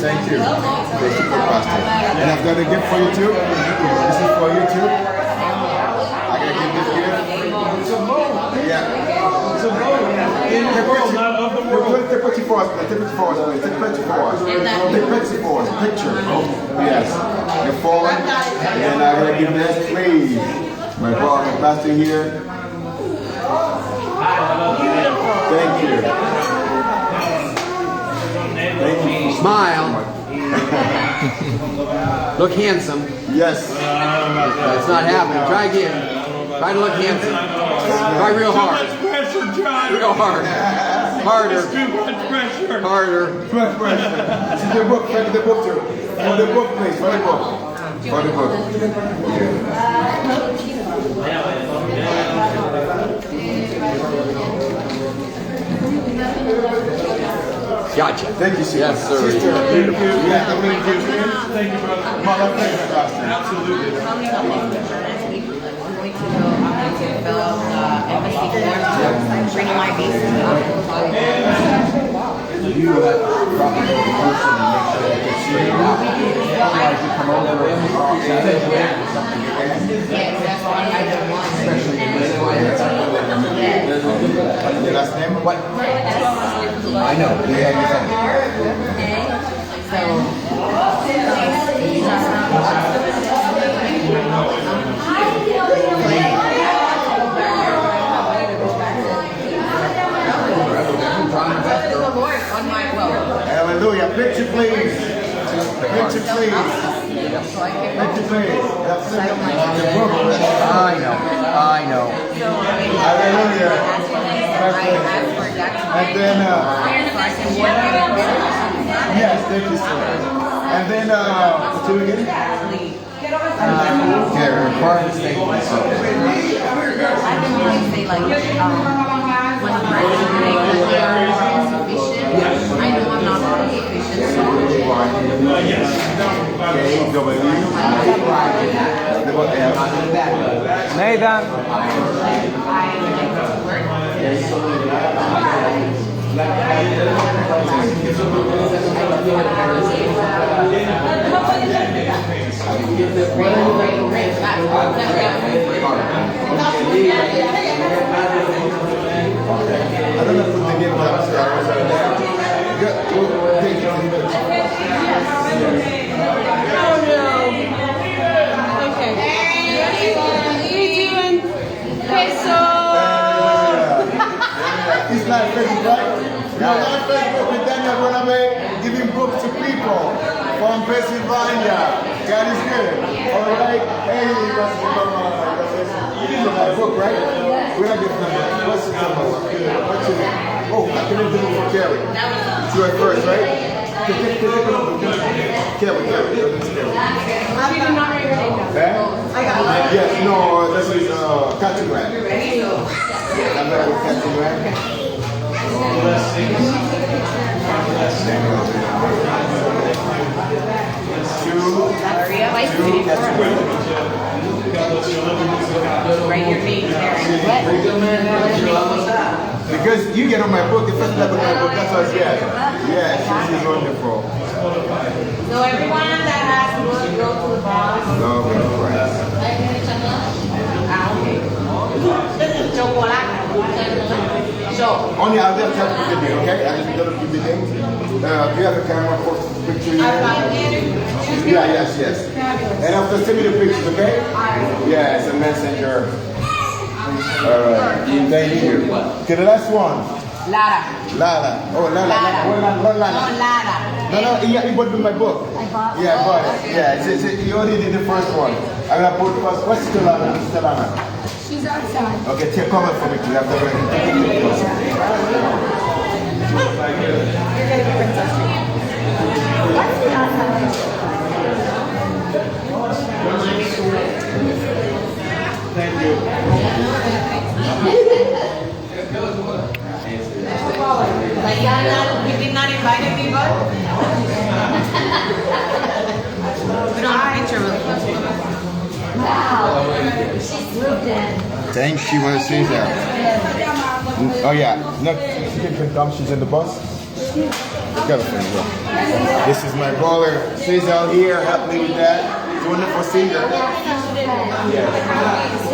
Thank you. And I've got a gift for you too. This is for you too. I gotta give this gift. It's a bowl. Yeah. It's a bowl. In the world, not of the world. Take the picture for us. Take the picture for us. Take the picture for us. Take the picture for us. Picture. Yes. You're forward. And I'm gonna give this, please. My brother, pastor here. Thank you. Smile. Look handsome. Yes. It's not happening. Try again. Try to look handsome. Try real hard. Real hard. Harder. Harder. See the book. Thank the book too. For the book, please. For the book. For the book. Gotcha. Thank you, sister. Yes, sir. Sister, thank you. Yeah, I'm going to give you. Thank you, brother. Mother, thank you, Pastor. Absolutely. I'm going to go fill out the embassy form, bring my visa up. You have to drop it to the person and make sure they can see it out. Otherwise, you come over and something Yes, that's why I don't want. especially in this way. Your last name? What? I know. Do you have your son? Hallelujah. Picture, please. Picture, please. Picture, please. That's it. The book. I know. I know. Hallelujah. And then, yes, thank you, sir. And then, two again? Okay, required statement. I didn't really say like when I'm I know I'm not sufficient, so Nathan. I don't know if they give up, sir. He's not Facebook, right? You're on Facebook with Daniel Guanabé, giving books to people from Pennsylvania. God is good. All right? Hey, that's this is my book, right? We're not getting number. What's the number? What's your name? Oh, I can do it for Carrie. It's your first, right? Carrie. Carrie. I'm not write your name down. I got it. Yes, no, this is Captain Grant. I'm not with Captain Grant. Write your name there. Because you get on my book, the first level of my book, that's what I said. Yeah, she's wonderful. So everyone that has book, go to the boss. Love and Christ. Only I'll just have to video, okay? I just got to give you things. Do you have a camera for picture? Yes. And after send me the pictures, okay? Yeah, it's a messenger. Alright. Thank you. Okay, the last one. Lara. Oh, Lala. No, you bought me my book. I bought. Yeah, I bought it. Yeah, you already did the first one. I'm gonna put first. What's Lana? She's outside. Okay, take comment for me. You have the right. Thank you. You did not invite me, but we don't have a picture with us. Wow. She's moved in. Thank you, want to see that. Oh yeah, no, she can come, she's in the bus. This is my brother, Cesar here, help me with that. Wonderful singer. Yeah.